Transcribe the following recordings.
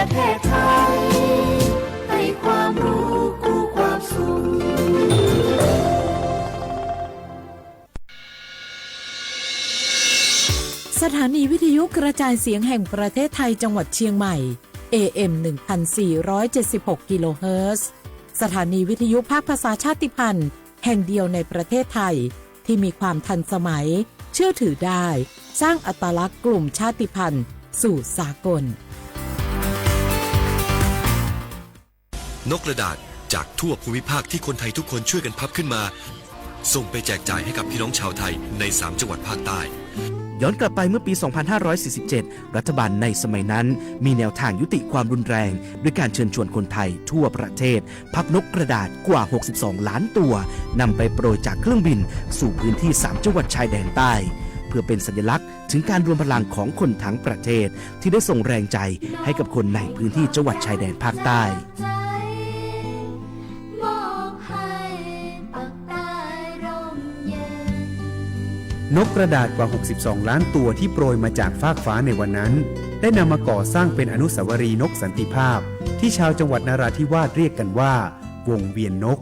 ประเทศไทยให้ความรู้กู้ความสุขสถานีวิทยุกระจายเสียงแห่งประเทศไทยจังหวัดเชียงใหม่ AM 1476 กิโลเฮิรตซ์สถานีวิทยุภาคภาษาชาติพันธุ์แห่งเดียวในประเทศไทยที่มีความทันสมัยเชื่อถือได้สร้างอัตลักษณ์กลุ่มชาติพันธุ์สู่สากลนกกระดาษจากทั่วภูมิภาคที่คนไทยทุกคนช่วยกันพับขึ้นมาส่งไปแจกจ่ายให้กับพี่น้องชาวไทยใน3จังหวัดภาคใต้ย้อนกลับไปเมื่อปี 2547 รัฐบาลในสมัยนั้นมีแนวทางยุติความรุนแรงด้วยการเชิญชวนคนไทยทั่วประเทศพับนกกระดาษกว่า 62 ล้านตัวนำไปโปรยจากเครื่องบินสู่พื้นที่3จังหวัดชายแดนใต้เพื่อเป็นสัญลักษณ์ถึงการรวมพลังของคนทั้งประเทศที่ได้ส่งแรงใจให้กับคนในพื้นที่จังหวัดชายแดนภาคใต้นกกระดาษกว่า 62 ล้านตัวที่โปรยมาจากฟากฟ้าในวันนั้นได้นำมาก่อสร้างเป็นอนุสาวรีย์นกสันติภาพที่ชาวจังหวัดนราธิวาสเรียกกันว่าวงเวียนนก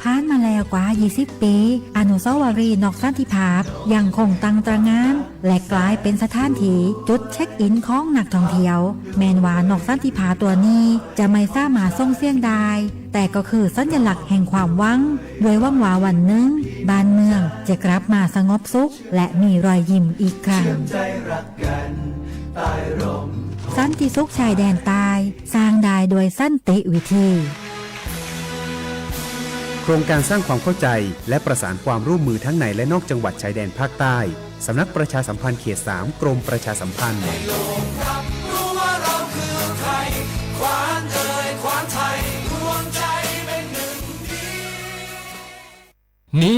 ผ่านมาแล้วกว่า 20 ปีอนุสาวรีย์นกสันติภาพยังคงตั้งตระหง่านและกลายเป็นสถานที่จุดเช็คอินของนักท่องเที่ยวแม้ว่านกสันติภาพตัวนี้จะไม่สามารถส่งเสียงได้แต่ก็คือสัญลักษณ์แห่งความหวังด้วยหวังว่าวันหนึ่งบ้านเมืองจะกลับมาสงบสุขและมีรอยยิ้มอีกครั้งสันติสุขชายแดนใต้สร้างได้โดยสันติวิธีโครงการสร้างความเข้าใจและประสานความร่วมมือทั้งในและนอกจังหวัดชายแดนภาคใต้สำนักประชาสัมพันธ์เขต 3 กรมประชาสัมพันธ์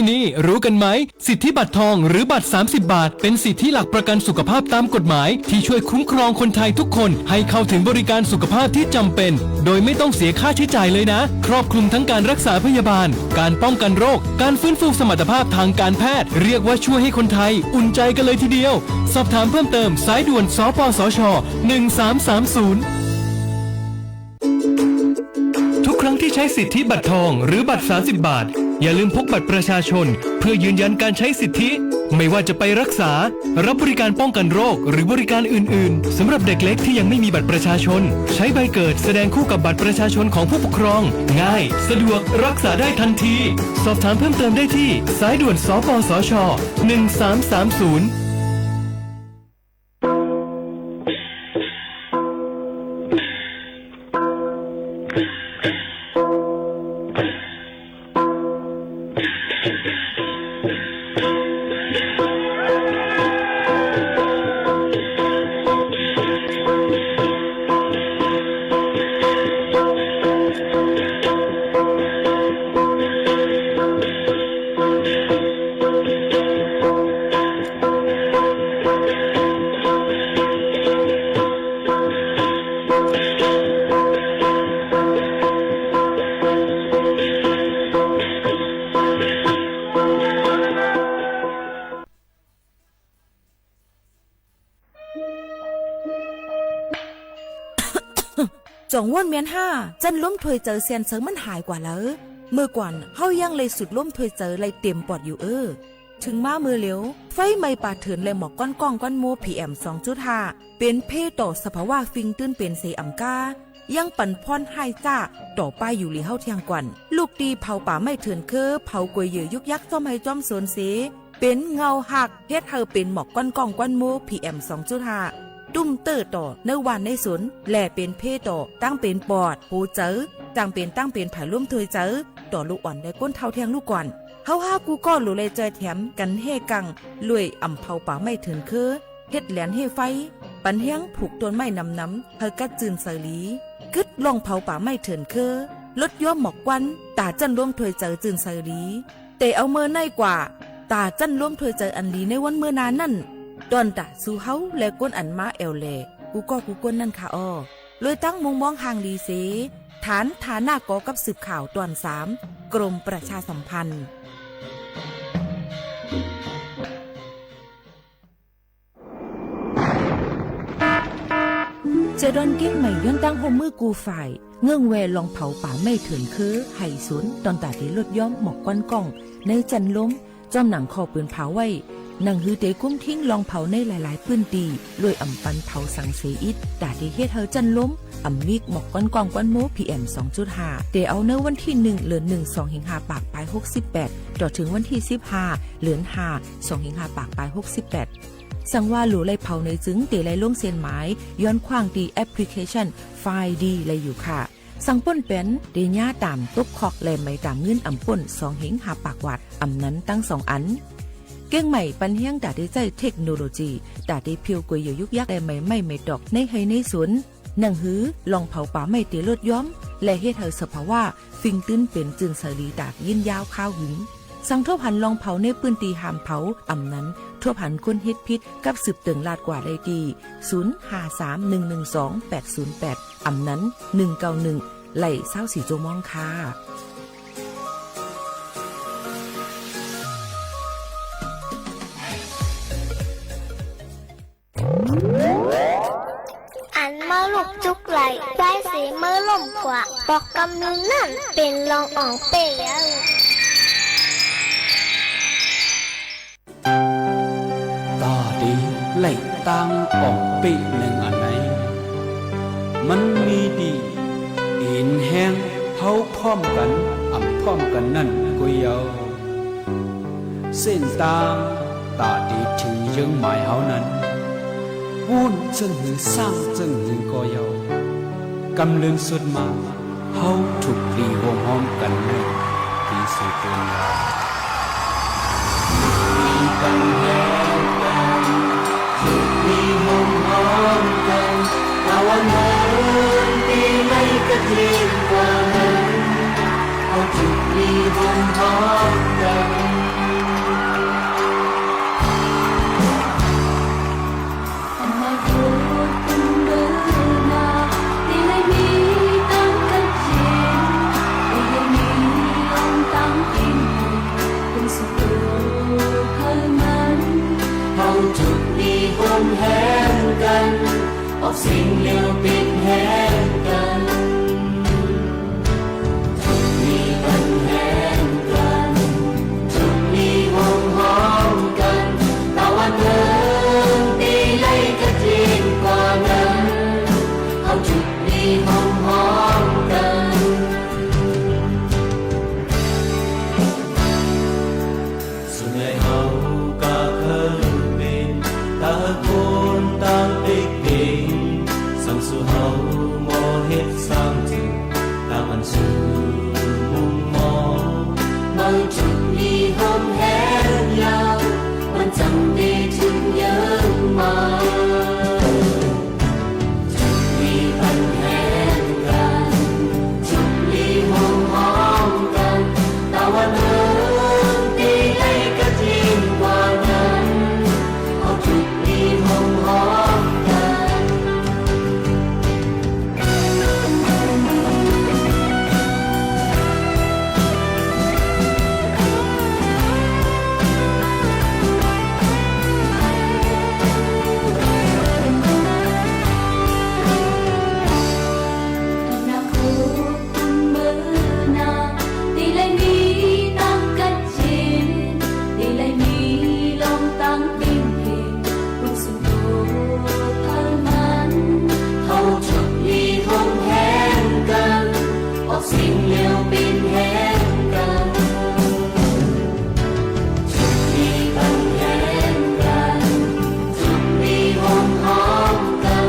นี่รู้กันไหมสิทธิบัตรทองหรือบัตร30 บาทเป็นสิทธิหลักประกันสุขภาพตามกฎหมายที่ช่วยคุ้มครองคนไทยทุกคนให้เข้าถึงบริการสุขภาพที่จำเป็นโดยไม่ต้องเสียค่าใช้จ่ายเลยนะครอบคลุมทั้งการรักษาพยาบาลการป้องกันโรคการฟื้นฟูสมรรถภาพทางการแพทย์เรียกว่าช่วยให้คนไทยอุ่นใจกันเลยทีเดียวสอบถามเพิ่มเติมสายด่วนสปสช1330ทุกครั้งที่ใช้สิทธิบัตรทองหรือบัตร30 บาทอย่าลืมพกบัตรประชาชนเพื่อยืนยันการใช้สิทธิไม่ว่าจะไปรักษารับบริการป้องกันโรคหรือบริการอื่นๆสำหรับเด็กเล็กที่ยังไม่มีบัตรประชาชนใช้ใบเกิดแสดงคู่กับบัตรประชาชนของผู้ปกครองง่ายสะดวกรักษาได้ทันทีสอบถามเพิ่มเติมได้ที่สายด่วนสปสช1330จงว่นเมียนห้าจันล้มถวยเจอเซียนเซิงมันหายกว่าแล้วเมื่อก่อนเฮายังเลยสุดล้มถวยเจอเลยเต็มปอดอยู่ถึงมามือเหลียวไฟไหม้ป่าเถื่อนเลยหมอกก้อนก้องก้อนโมPM 2.5เป็นเพต่อสภาวะฟิงตื้นเป็นเซอัมกายังปั่นพรให้จ้าต่อไปอยู่หลีเฮาเทียงกวันลูกดีเผาป่าไม่เถื่อนคือเผากวยเหยื่อยุกยักจอมให้จอมสวนเสเป็นเงาหักเฮ็ดเฮาเป็นหมอกก้อนก้องก้อนโมPM 2.5ตุ้มเตอร์ต่อในวันในสนแหล่เป็นเพต่อตั้งเป็นปอดหูเจอตั้งเป็นผายร่วมถวยเจอต่อลูกอ่อนได้ก้นเท่าเทียงลูกก่อนเฮาห้ากูก็หลุเลยใจแถมกันเฮกังลุยอ่ำเผาป่าไม่ถึงคือเฮ็ดแหลนเฮไฟปันเฮียงผูกต้นไม้น้ำเฮากัดจืนเสลีกึดลองเผาป่าไม่ถึงคือลดย่อมหมอกควันตาจันร่วมถวยเจอจืนเสลีแต่เอาเมื่อในกว่าตาจันร่วมถวยเจออันลีในวันเมื่อนานนั่นดอนตาสู่เฮาและก้นอันมาแอวแลกูก้นนั่นค่ะอ้อเลยตั้งมุงมองห่างดีเสฐานหน้ากอกับสืบข่าวตอน3กรมประชาสัมพันธ์ เจดอนเก็กใหม่ย้อนตั้งโฮมมือกูฝ่ายเงื่องแวลองเผาป่าไม่เถื่อนคือไห่สวนตอนตาที่ลดย้อมหมอกก้อนกล้องในจันล้มจอมหนังคอปืนเผาไว้หนังฮือเตกุ้มทิ้งลองเผาในหลายๆพื้นตีรวยอ่ำปันเผาสังเสอิดตาที่เฮ็ดเฮาจันล้มอ่ำมิกหมอกก้อนกล้องก้อนโม PM 2.5 เตเอาเนื้อวันที่1เดือน1 2หิงหาปากปลาย68ต่อถึงวันที่15เดือน5 2หิงหาปากปลาย68สั่งว่าหลูไล่เผาในจึงเตไล่ลงเส้นหมายย้อนขว้างดีแอปพลิเคชันไฟล์ดีเลยอยู่ค่ะสั่งป่นเป็นเดญ่าตามตบคอกแลไม่ตามเงินอ่ำป่น2หิงหาปากวัดอ่ำนั้นตั้ง2อันเก้งใหม่ปันเฮียงดาได้ใจเทคโนโลยีดาได้เพียวกวยอยู่ยุกยักได้ไม่ดอกในไฮในสวนหนังหือลองเผาป่าไม่เตลดย้อมและเฮ็ดให้สภาวะฟิงตื้นเป็นจึงสลีดากยินยาวข้าวหึงสั่งทั่วพันลองเผาในปืนตีหามเผาอ่ำนั้นทั่วพันคนเฮ็ดพิษกับสืบเติงลาดกว่าได้ดี0531128808อ่ำนั้น191ไหล24โจมองค่ะอันมาลูกจุกไหลได้สีมือล่มกว่าปอกกำนึงนั่นเป็นรองอ่องเปียตาดีไหลตังออกปีหนึ่งอันไหนมันมีดีอินแห้งเผาพร้อมกันอ่ำพร้อมกันนั่นก็เยาเส้นตางตาดีถึงยังหมายเฮานั้นวุ่นจึงหือสร้างจึงหือก็เยากำเลืองสุดมาเฮาถูกรีวงห้อมกันในที่สุดเป็นยามีปัญหากันถูกรีวงห้อมกันตะวันเดินปีไม่กระเทียมกว่านั้นเฮาถูกรีวงห้อมกันแห้งกันออกสิ่งเลวปิดแห้งกันทุกมีปัญแห้งกันทุกมีวงห้องกันตะวันเดินตีไล่กระทิงกว่านั้นเอาทุกมีวงห้องกันสุดในเฮากะเคยเป็นตาคนต่างเด็กเก่งสั่งสู่เฮาหมอเฮ็ดสร้างถึงตามอันสู่มุมมองมันจุดมีหอมแห้งยาวมันจำได้ถึงเยอะมาจุดมีปัญแห้งกันจุดมีหอมหอมกันตะวันเดินตีไล่กระทิงกว่านั้นเอาจุดมีหอมหอมกันสิ่งเลวเป็นแห้งกันทุกมีปัญแห้งกันทุกมีหอมหอมกัน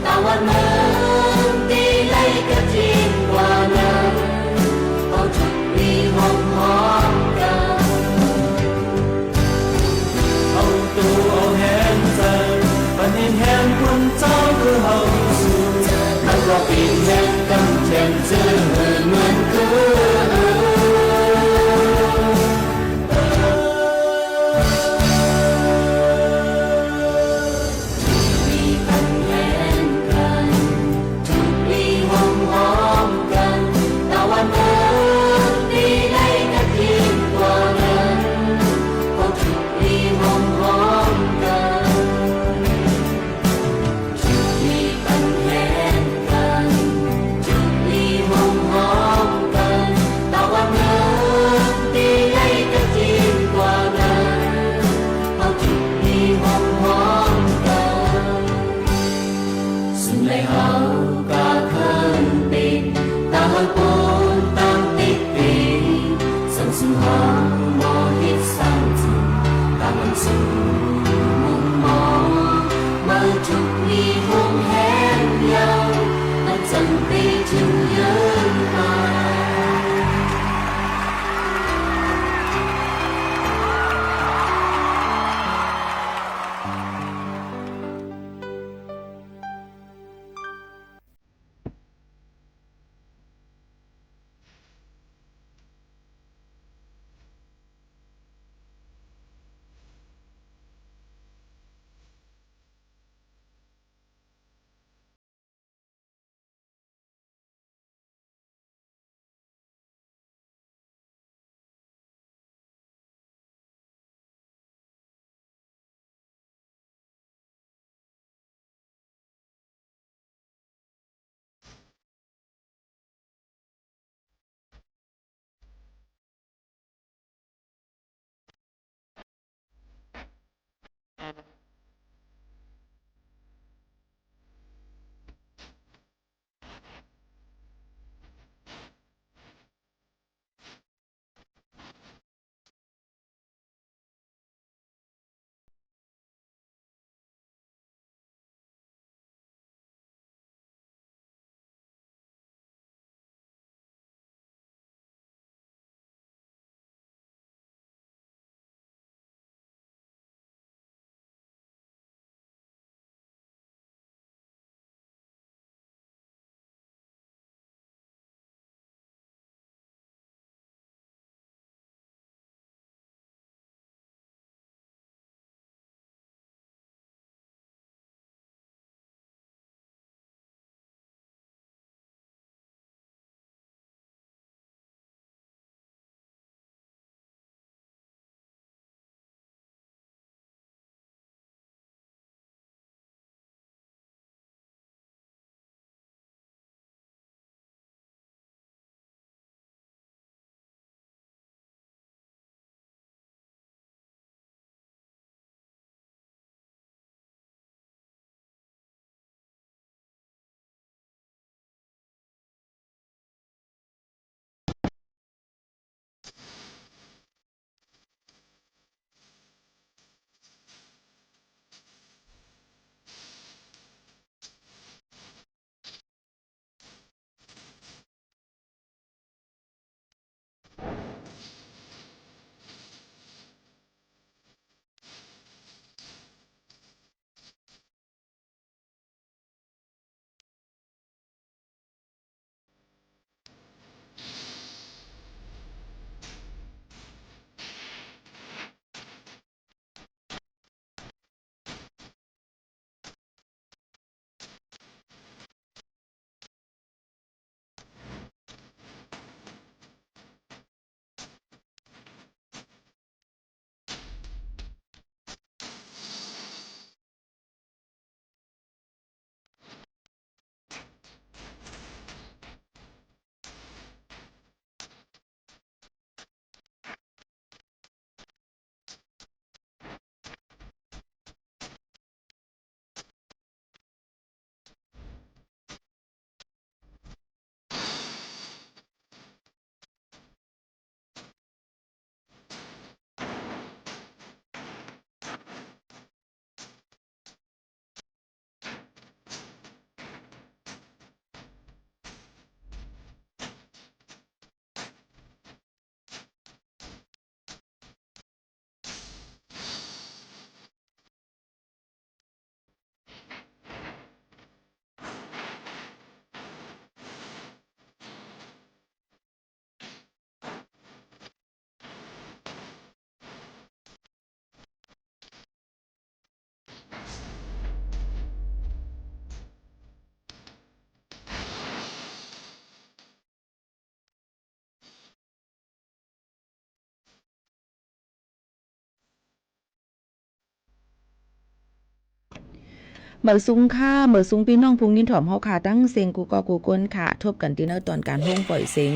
ตะวันเดินตีไล่กระทิงกว่านั้นเอาทุกมีหอมหอมกันเอาตัวเอาแห้งใจปันเห็นแห้งคนเจ้าคือเฮาสู่มันก็ปีแห้งกันแทนเจอเหมือนแห้ มีคงแห้งเยาและจำปีถึงเยืนมา เหมือซุ้งค่าเหมือซุ้งพี่น้องพุงยินถ่อมเฮาค่ะตั้งเสียงกูก็กูก้นค่ะทบกันที่เนอตอนการห้องปล่อยเสียง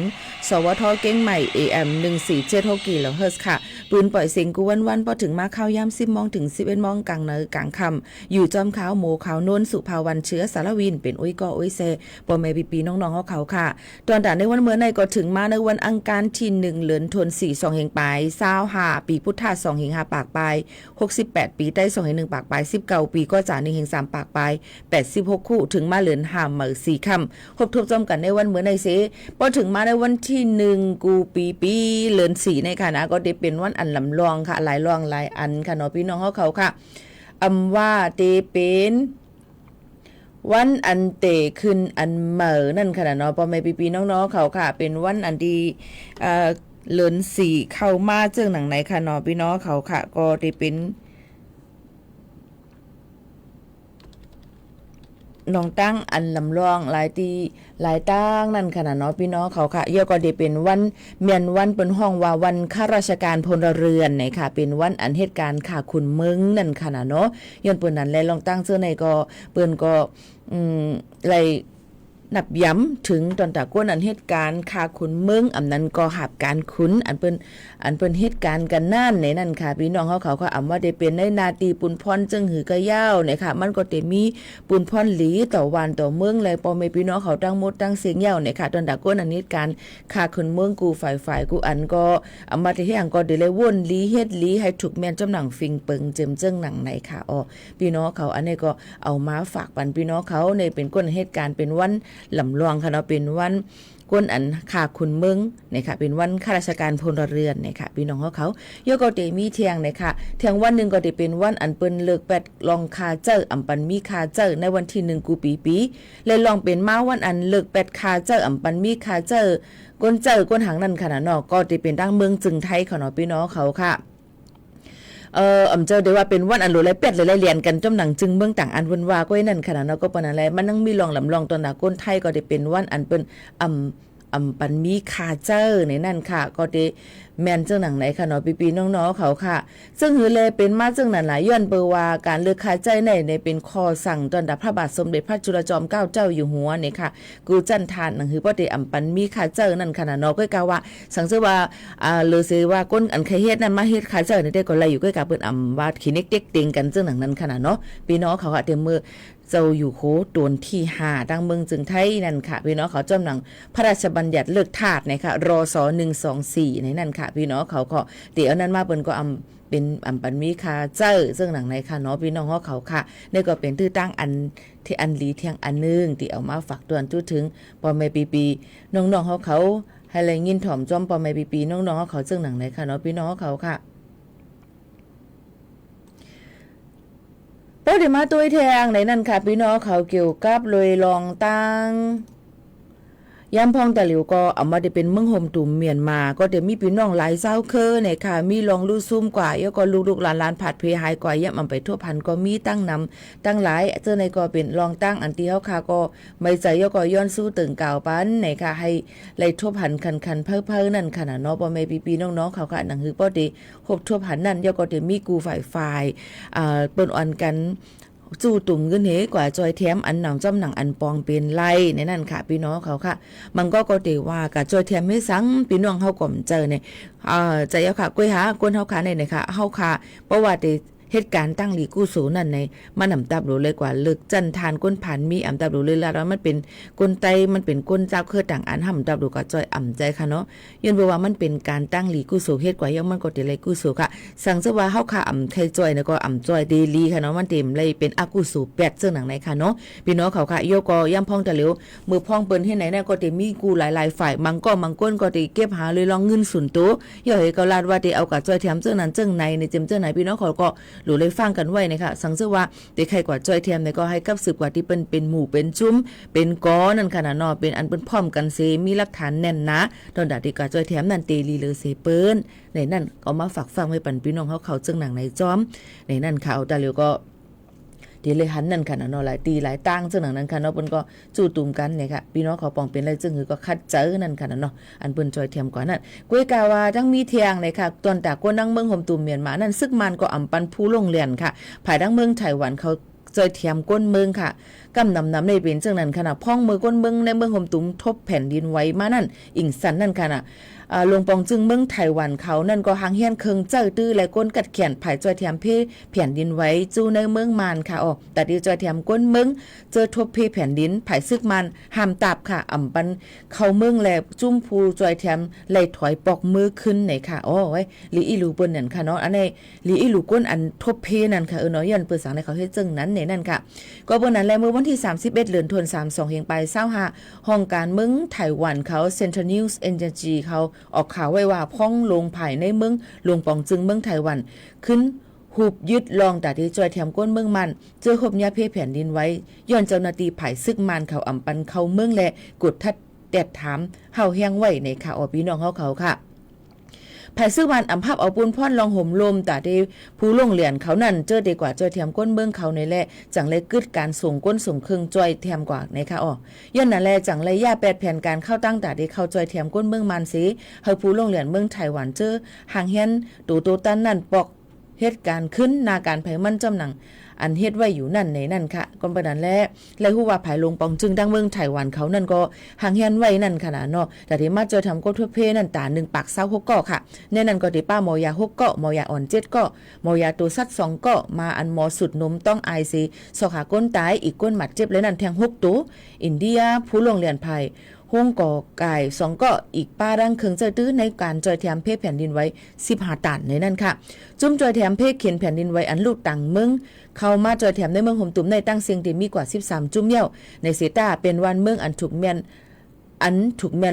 สวทเก้งใหม่ AM 1476กิโลเฮิรตซ์ค่ะปืนปล่อยเสียงกูวันๆพอถึงมาเข้าย่ำ10 โมงถึง 11 โมงกลางเนอกลางค่ำอยู่จอมขาวหมูขาวโนนสุภาวันเชื้อสารวินเป็นอุ้ยก็อุ้ยเซบ่แม่ปีๆน้องๆเฮาเขาค่ะตอนด่านในวันเมื่อในก็ถึงมาในวันอังคารที่1เดือนธันวาคม2แห่งปลาย25ปีพุทธศักราช2แห่ง5ปากปลาย68ปีใต้2แห่ง1ปากปลาย19ปีก็จ่า1แห่ง3 ปากปลาย86คู่ถึงมาเหลือนหามเหมือ4ค่ำครบทบจอมกันในวันเหมือนในเสพอถึงมาในวันที่1กูปีเหลือน4ในค่ะนะก็ได้เป็นวันอันลำลองค่ะหลายลองหลายอันค่ะเนาะพี่น้องเขาค่ะว่าเตเป็นวันอันเตขึ้นอันเหมือนั่นค่ะเนาะพอไม่ปีน้องๆเขาค่ะเป็นวันอันดีเหลือน4เข้ามาเจิงหนังไหนค่ะเนาะพี่น้องเขาค่ะก็ได้เป็นน้องตั้งอันลำลองหลายตีหลายตั้งนั่นค่ะเนาะพี่น้องเขาค่ะเยอะก็ได้เป็นวันเมียนวันเป็นห้องว่าวันข้าราชการพลเรือนเนี่ยค่ะเป็นวันอันเหตุการณ์ค่ะคุณเมืองนั่นค่ะเนาะย้อนเปิ้นนั้นและลองตั้งเสื้อในก็เปิ้นก็ไลนับย้ำถึงตอนตะก้นอันเหตุการณ์ค่ะคุณเมืองอันนั้นก็หับการคุ้นอันเป็นเหตุการณ์กันนั่นในนั่นค่ะพี่น้องเขาก็ว่าได้เป็นในนาตีปุนพรจึงหือกะยาวเนี่ยค่ะมันก็จะมีปุนพรหลีต่อวันต่อเมืองเลยพอไม่พี่น้องเขาตั้งมดตั้งเสียงยาวเนี่ยค่ะตอนตะก้นอันเหตุการณ์ค่ะคุณเมืองกูฝ่ายกูอันก็ที่ให้อังก็ได้เลยวนลีเฮ็ดลีให้ถูกแม่นจำหนังฟิงเปิงเจิมเจิ้งหนังไหนค่ะพี่น้องเขาอันนี้ก็เอามาฝากปันพี่น้องเขาในเป็นก้นเหตุการณ์เป็นวันลำลองค่ะเนาะเป็นวันก้นอันค่ะคุณเมืองเนี่ยค่ะเป็นวันข้าราชการพลเรือนเนี่ยค่ะพี่น้องเขาโยก็เตมีเที่ยงเนี่ยค่ะเที่ยงวันนึงก็ได้เป็นวันอันเปิ้นเลิก8ลองคาเจออำปันมีคาเจอในวันที่1กูปีเลยลองเป็นมาวันอันเลิก8คาเจออำปันมีคาเจอก้นก้นหางนั่นค่ะเนาะก็ได้เป็นดังเมืองจึงไทยค่ะเนาะพี่น้องเขาค่ะเจอได้ว่าเป็นวันอันโลไรเป็ดเลยเรียนกันจำหนังจึงเมืองต่างอันวันว่าก็นั่นขนาดนั้นก็ปนอะไรมันนั่งมีลองลำลองตอนหนาก้นไทยก็ได้เป็นวันอันเป็นปันมีคาเจอร์ในนั่นค่ะก็ได้แมนเจ้าหนังไหนค่ะเนาะปีน้องๆเขาค่ะซึ่งหือเลยเป็นมาเจ้าหนังหลายย้อนเบอร์ว่าการเลือกคาเจอร์ในเป็นคอสั่งตอนดับพระบาทสมเด็จพระจุลจอมเกล้าเจ้าอยู่หัวเนี่ยค่ะกูจันทานหนังหือบ่ได้ปันมีคาเจอร์นั่นขนาดเนาะก็กล่าวว่าสังเกตว่าเลอซื้อว่าก้นอันใครเฮ็ดนั่นมาเฮ็ดคาเจอร์นี่ได้ก็ไล่อยู่ก็กับเปิ้นว่าคลินิกเด็กเต็งกันเจ้าหนังนั้นขนาดเนาะพี่น้องเขาค่ะเต็มมือเจ้าอยู่โคตนที่5ดังเมืองจึงไทยนั่นค่ะพี่น้องเขาจำหนังพระราชบัญญัติเลิกทาสนะคะรศ124ในนั่นค่ะพี่น้องเขาก็เดี๋ยวนั้นมาเปิ้นก็เป็นปันมีคาเจอร์ซึ่งหนังในค่ะเนาะพี่น้องเขาค่ะนี่ก็เป็นที่ตั้งอันที่อันลีเที่ยงอันนึงที่เอามาฝากเตือนทั่วถึงพอไม่ปีน้องๆเขาให้เลยยินถ่อมจอมพอไม่ปีน้องๆเขาซึ่งหนังในค่ะเนาะพี่น้องเขาค่ะพอเดี๋ยวมาตัวแทงในนั่นค่ะพี่น้องเขาเกี่ยวกับเลยลองตั้งย้ำพองแต่หลิวก็เอามาได้เป็นเมืองโฮมตุ่มเมียนมาก็เดี๋ยวมีพี่น้องหลายเศร้าเคอเนี่ยค่ะมีลองลู่ซุ่มกว่าแล้วก็ลูกๆหลานๆผัดเพหายกว่าย่ำมันไปทั่วพันก็มีตั้งนำตั้งหลายเจ้าในก็เป็นลองตั้งอันที่เขาค่ะก็ไม่ใจแล้วก็ย้อนสู้ตึงเก่าปันเนี่ยค่ะให้ไล่ทั่วพันคันเพ้อนั่นขนาดเนาะพอไม่ปีน้องๆเขาค่ะหนังหือป้อดีหบทั่วพันนั่นแล้วก็เดี๋ยวมีกูฝ่ายเปิ้นอ่อนกันจู่ตุ่มเงินเหกว่าจอยแถมอันหนังจำหนังอันปองเป็นไล่ในนั่นค่ะพี่น้องเขาค่ะมันก็เตว่ากับจอยแถมไม่สังพี่น้องเขาก่อมเจอเนี่ยใจเอาค่ะกุ้ยหาก้นเขาค่ะเนี่ยค่ะเขาค่ะเพราะว่าเหตุการณ์ตั้งหลีกู้สูนั่นในมันอำตับหรูเลยกว่าเลิกจันทานก้นผ่านมีอำตับหรูเลยแล้วมันเป็นก้นไตมันเป็นก้นเจ้าเครือต่างอันห่ำตับหรูกับจอยอ่ำใจค่ะเนาะยืนบอกว่ามันเป็นการตั้งหลีกู้สูเหตุกว่ายังมันก็เตเลยกู้สูค่ะสั่งซะว่าเฮาค่ะอ่ำใครจอยเนี่ยก็อ่ำจอยเดลีค่ะเนาะมันเต็มเลยเป็นอากู้สู8ซึ่งหนังไหนค่ะเนาะพี่น้องเขาค่ะโยก็ย่ำพองแต่เหลียวมือพองเปิ้นที่ไหนเนี่ยก็เตมีกูหลายๆฝ่ายมังก้นก็เตเก็บหาเลยลองเงินส่วนตัวย่อให้ก็ลาดว่าเตเอากับจอยแถมเจ้านั้นเจ้าในเจมเจ้าไหนพี่น้องเขาก็หลุเลยฟังกันไว้นะคะสังเกตว่าเด็กใครกว่าจอยเทียมเนี่ยก็ให้กับสืบกว่าที่เป็นหมู่เป็นจุ้มเป็นก้อนั่นค่ะเนาะเป็นอันเป็นพร้อมกันเซมีหลักฐานแน่นนะตอนดาที่กว่าจอยเทียมนั่นเตลีเลเซเปิ้นในนั่นก็มาฝากฟังไว้ปันพี่น้องเขาจึงหนังในจอมในนั่นข่าวตาเหลียวก็เดี๋ยวเลยหันนั่นค่ะเนาะหลายตีหลายตั้งซึ่งหนังนั้นค่ะเนาะเปิ้นก็จู่ตุ่มกันเนี่ยค่ะพี่น้องเขาปองเป็นอะไรจึงคือก็คัดเจอนั่นค่ะเนาะอันเปิ้นจอยเทียมกว่านั้นกุ้ยกาว่าทั้งมีเทียงเลยค่ะตอนตากวนดังเมืองโฮมตุ่มเมียนมานั่นซึกมันก็อำปันผู้ลงเรียนค่ะภายดังเมืองไต้หวันเขาจอยเทียมก้นเมืองค่ะกำนำในเป็นจังนั้นค่ะพ่องมือก้นเมืองในเมืองโฮมตุ่มทบแผ่นดินไว้มานั่นอิงสันนั่นค่ะ ลงปองจึงเมืองไต้หวันเขานั่นก็หางเฮียนเคิงเจ้าตื้อและก้นกัดแขนภายจอยแถมเพแผ่นดินไว้จูในเมืองมานค่ะแต่ดีจอยแถมก้นเมืองเจอทบเพแผ่นดินภายซึกมันห้ามตับค่ะอ่ำปันเข้าเมืองแลจุ้มภูจอยแถมไหลถอยปอกมือขึ้นไหนค่ะไว้ลีอีหลูเปิ้นนั่นค่ะเนาะอันนี้ลีอีหลูก้นอันทบเพนั่นค่ะเนาะยันเปิ้นสังในเขาเฮ็ดจึงนั้นนั่นค่ะก็เปิ้นนั้นแลเมื่อวันที่31เดือนธันวาคม32เฮงไป25ห้องการเมืองไต้หวันเขา Central News Agency เขาออกข่าวไว้ว่าพ้องลงภายในเมืองหลวงปองจึงเมืองไต้หวันขึ้นหุบยึดลองแต่ที่จอยแถมก้นเมืองมันเจอหบยาเพแผ่นดินไว้ย้อนเจ้าหน้าที่ภายซึกมันเขาอ่ำปันเข้าเมืองและกดทัดแดดถามเฮาแห้งไว้ในข่าวพี่น้องเขาค่ะภายซึกมันอำภาพเอาปูนพ่อนลองห่มลมแต่ที่ผู้ลงเหรียญเขานั่นเจอดีกว่าจอยแถมก้นเมืองเขาในแหละจังเลยกึดการส่งก้นส่งเครื่องจอยแถมกว่าในค่ะย้อนนั่นแหละจังเลยย่าแปดแผ่นการเข้าตั้งแต่ที่เขาจอยแถมก้นเมืองมันสิเฮาผู้ลงเหรียญเมืองไต้หวันเจอห่างเฮียนโตตันนั่นปอกเหตุการณ์ขึ้นนาการไผมันจำหนังอันเฮ็ดไว้อยู่นั่นในนั่นค่ะก่อนประนั้นและฮู้ว่าภายลงปองจึงดังเมืองไต้หวันเขานั่นก็ห่างเฮียนไว้นั่นขนาดเนาะแต่ที่มาเจอทำก้นทั่วเพนั่นตา1ปาก26เกาะค่ะในนั้นก็ที่ป้ามอยา6เกาะมอยาอ่อน7เกาะมอยาตัวสัตว์2เกาะมาอันหมอสุดนมต้องอายสิสอขาก้นตายอีกก้นหมัดเจ็บเลยนั่นแทง6ตัวอินเดียผู้ลงเรียนภัยห้องก่อไก่2ก็อีกป้าดังเคิงเจอตื้อในการจอยแถมเพแผ่นดินไว้15ตันในนั่นค่ะจุ่มจอยแถมเพเขียนแผ่นดินไว้อันลูกต่างเมืองเข้ามาจอยแถมในเมืองห่มตุ่มในตั้งเสียงที่มีกว่า13จุ่มเยี่ยวในเซตาเป็นวันเมืองอันถูกแม่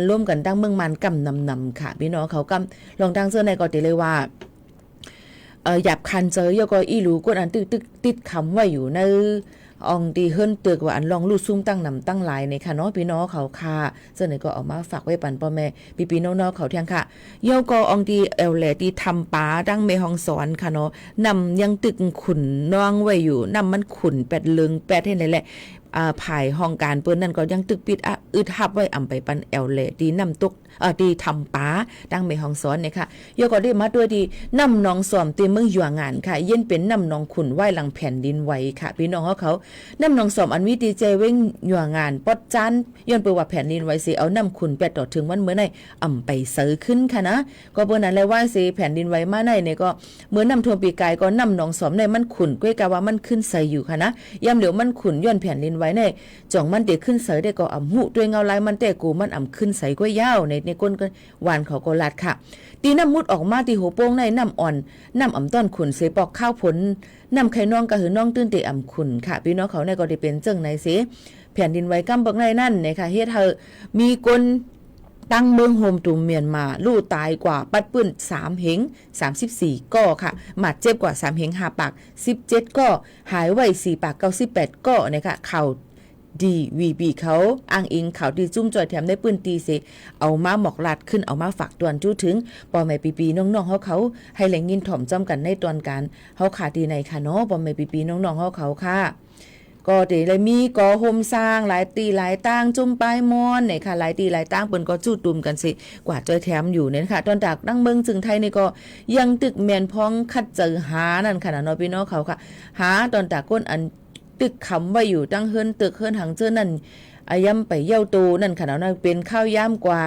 นร่วมกันตั้งเมืองมันกำนำค่ะพี่น้องเขากำลองตั้งเสื้อในก็ติเลยว่าหยับคันเจอยก็อีหลูกดอันติดคำไว้อยู่ในอองดีเฮิรนเตือกว่าอันลองลูดซุ่มตั้งนำตั้งหลายในค่ะเนาะพี่น้องเขาค่ะเจ้าไหนก็ออกมาฝากไว้ปันพ่อแม่พี่น้องเขาเที่ยงค่ะเย่าก็อองดีแอลแลที่ทำป้าดังเมฮองสอนค่ะเนาะนำยังตึกขุนน้องไว้อยู่นำมันขุนแปดเลืองแปดให้ไหนแหละภายห้องการเปิ้นนั่นก็ยังตึกปิดอึดหับไว้อำไปปันแอลแลดีนำตุกดีทำป้าดังเมฮองสอนเนี่ยค่ะเย่าก็ได้มาด้วยดีนำน้องสอมตีเมืองหยวงานค่ะเย็นเป็นนำน้องขุนไหว้หลังแผ่นดินไหวค่ะพี่น้องเขานำน้องสอมอันวิตีใจเว้งหยวงานปอดจันย้อนเปิดว่าแผ่นดินไหวสิเอานำขุนแปดต่อถึงวันเมื่อไหนอำไปเสือขึ้นค่ะนะก็เปิ้นนั้นเลยว่าสิแผ่นดินไหวมาในเนี่ยก็เมื่อนำท่วมปีกายก็นำน้องสอมในมันขุนก้วยกะว่ามันขึ้นใส่อยู่ค่ะนะยามเหลียวมันขุนย้อนแผ่นดินไหวในจ่องมันเด็กขึ้นเสือได้ก็อำหูด้วยเงาลายมันแต่กูมันอำขึ้นใส่ก้วยยาวในก้นก็หวานเขาก็ลัดค่ะตีน้ำมุดออกมาตีหัวโป้งในน้ำอ่อนน้ำอ่ำต้นขุนเสปอกข้าวผลน้ำไข่น้องกะหือน้องตื้นเตะอ่ำขุนค่ะพี่น้องเขาในก็ได้เป็นเจิ้งในเสแผ่นดินไหวกำบักในนั่นเนี่ยค่ะเฮ็ดเธอมีคนตั้งเมืองโฮมตุ่มเมียนมาลู่ตายกว่าปัดปื้น3เหง34ก้อค่ะหมัดเจ็บกว่า3เหง5ปาก17ก้อหายไว้4ปาก98ก้อเนี่ยค่ะเข่าดีวีบีเขาอ้างอิงข่าวดีจุ้มจอยแถมได้ปืนตีสิเอามาหมอกลัดขึ้นเอามาฝากตวนจู้ถึงปอแม่ปีน้องๆเขาให้แหล่งยินถ่อมจำกันในตอนการเขาขาดดีในค่ะเนาะปอแม่ปีน้องๆเขาค่ะก็เดี๋ยวเลยมีก่อโฮมสร้างหลายตีหลายตั้งจุ่มปลายมอนเนี่ยค่ะหลายตีหลายตั้งเปิ้นก็จู้ตุ่มกันสิกว่าจอยแถมอยู่เนี่ยค่ะตอนจากดังเมืองจึงไทยนี่ก็ยังตึกแมนพ้องคัดเจอหานั่นค่ะเนาะพี่น้องเขาค่ะหาตอนจากก้นอันตึกคำไว้อยู่ตั้งเฮิรนตึกเฮิรนหังเจอนั่นอาย่ำไปเย้าตูนั่นขนาดนั้นเป็นข้าวย่ำกว่า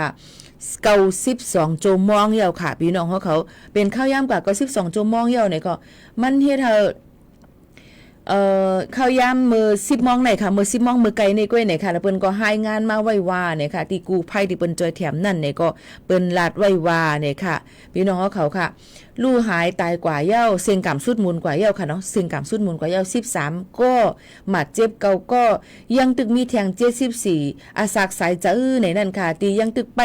92โจมองเย้าค่ะพี่น้องเขาเป็นข้าวย่ำกว่า92โจมองเย้าเนี่ยก็มันเฮ็ดเธอข้าวยามมือ10 มองไหนค่ะมือ10 มองมือไกลในก้วยไหนค่ะแล้วเปิ้นก็ให้งานมาไว้ว่าเนี่ยค่ะที่กู้ภัยที่เปิ้นจอยแถมนั่นเนี่ยก็เปิ้นลาดไว้ว่าเนี่ยค่ะพี่น้องเขาค่ะลู่หายตายกว่าเย้าเสียงกำสุดมูลกว่าเย้าค่ะเนาะเสียงกำสุดมูลกว่าเย้า13ก็หมัดเจ็บเก่าก็ยังตึกมีแทง74อาศักสายจะในนั่นค่ะตียังตึกไป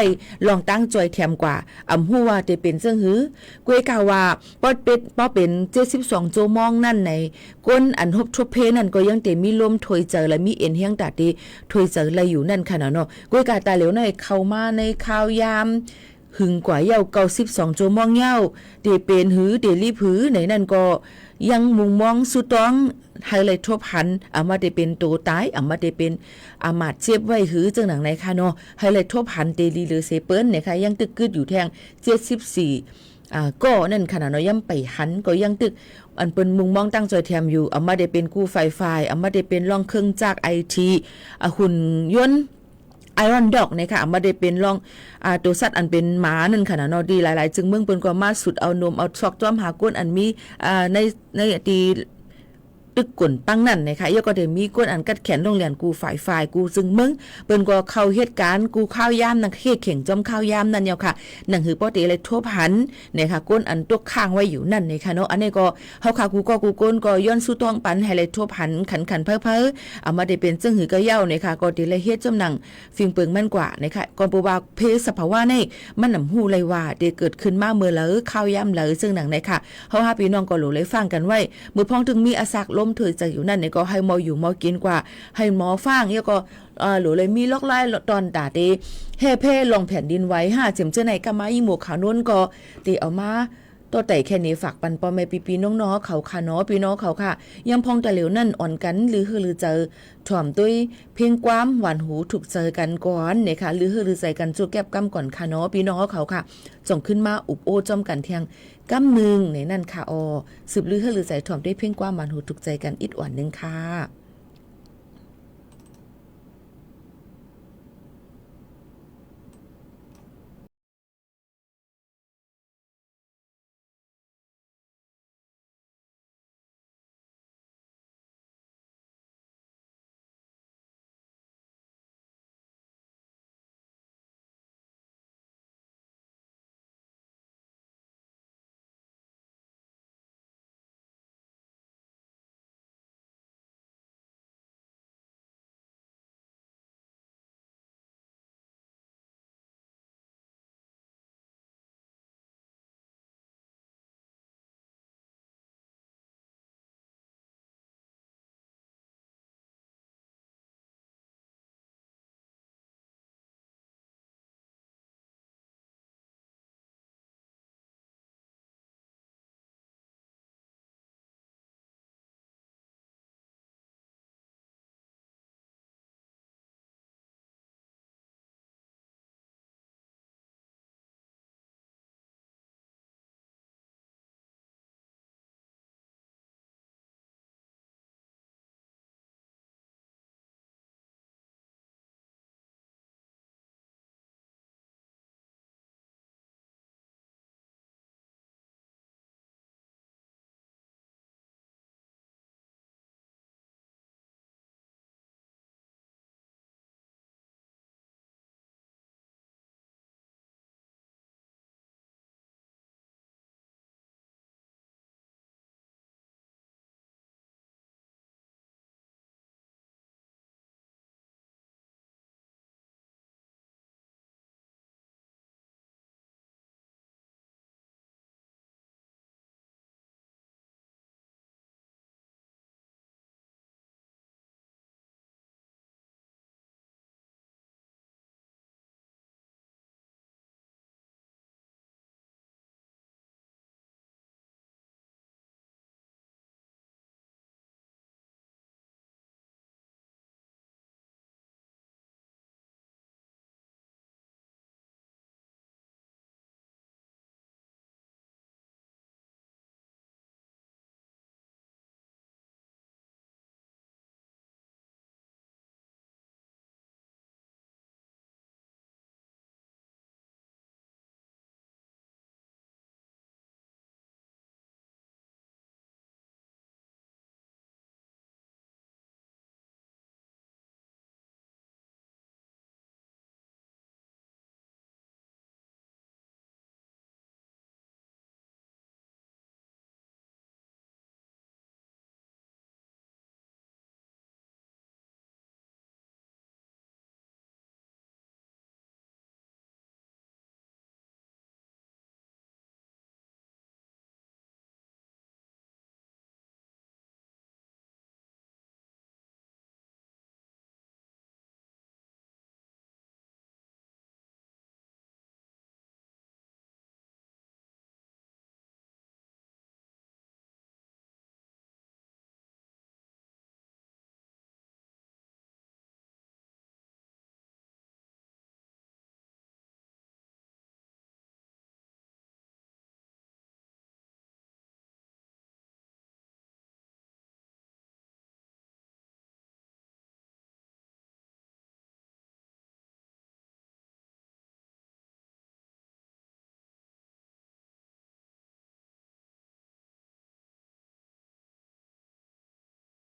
ลองตั้งจอยแถมกว่าอำฮู้ว่าจะเป็นเสื่องหือกวยกาว่าป้อเป็น72โจมองนั่นในก้นอันฮบทบเพนั่นก็ยังเตมีลมถอยเจอและมีเอ็นเฮียงตาตีถอยเจออะไรอยู่นั่นค่ะเนาะกวยกาตาเหลียวในเข้ามาในข่าวยามหึงกว่าเย้า92โจมองเย้าเตเป็นหือเตรีบหือในนั่นก็ยังมุงมองสุต้องให้เลยทบหันอามาได้เป็นโตตายอามาได้เป็นอามาดเจ็บไว้หือจังหนังไหนค่ะเนาะให้เลยทบหันเตลีหรือเซเปิ้นเนี่ยค่ะยังตึกกึดอยู่แทง74ก็นั่นขนาดเนาะย่ำไปหันก็ยังตึกอันเปิ้นมุงมองตั้งจอยแถมอยู่อามาได้เป็นกู้ไฟอามาได้เป็นรองเครื่องจักร IT หุ่นยนต์ ไอรอนด็อกนะคะมาได้เป็นลองตัวสัตว์อันเป็นหมานั่นค่ะนะเนาะดีหลายๆจึงเมืองเปิ้นก็มาสุดเอานมเอาซอกจ้อมหาก้นอันมีในดีตึกก่นตั้งนั่นนะคะยก็ได้มีก้นอันกัดแขนโรงเรียนกูฝ่ายกูซึ่งมึงเปิ้นก็เข้าเหตุการณ์กูข้าวยามนังเฮ็ดเข่งจอมข้าวยามนั่นเนาะค่ะหนังหือปอติเลยทั่วพันนะคะก้นอันตกค้างไว้อยู่นั่นนะคะเนาะอันนี้ก็เฮาค่ะกูก้นก็ย้อนสู้ต้องปันให้เลยทั่วพันขันเพ้อเอามาได้เป็นจึงหือก็เย้านะคะก็ติเลยเฮ็ดจอมหนังฟิงเปิงมันกว่านะคะก่อนปูว่าเพศสภาวะนี่มันนำฮู้เลยว่าได้เกิดขึ้นมาเมื่อเหลอข้าวยามเหลอซึ่งหนังนะคะเฮาหาพี่น้องก็รู้เลยฟังกันไว้มื้อพ้องถึงมีอาศักลมถอยใจอยู่นั่นเนี่ยก็ให้หมออยู่หมอกินกว่าให้หมอฟังเนี่ยก็หรือเลยมีลอกไล่ตอนตาเตเฮเพ่ลงแผ่นดินไว้5เจ็มเจ้าไหนก็มาอีหมวกขาวนุ่นก็ตีเอามาตัวไต่แค่นี้ฝากปันปอแม่ปีน้องๆเขาค่ะเนาะพี่น้องเขาค่ะยังพองแต่เหลวนั่นอ่อนกันหรือเจอถ่อมด้วยเพียงความหวานหูถูกเจอกันก่อนเนี่ยค่ะหรือใจกันจูแก็บกำก่อนค่ะเนาะพี่น้องเขาค่ะส่งขึ้นมาอุบโอจอมกันเทียงกำหนึ่งในนั่นค่ะสืบหรือใจถ่อมด้วยเพียงความหวานหูถูกใจกันอีกอ่อนนึงค่ะ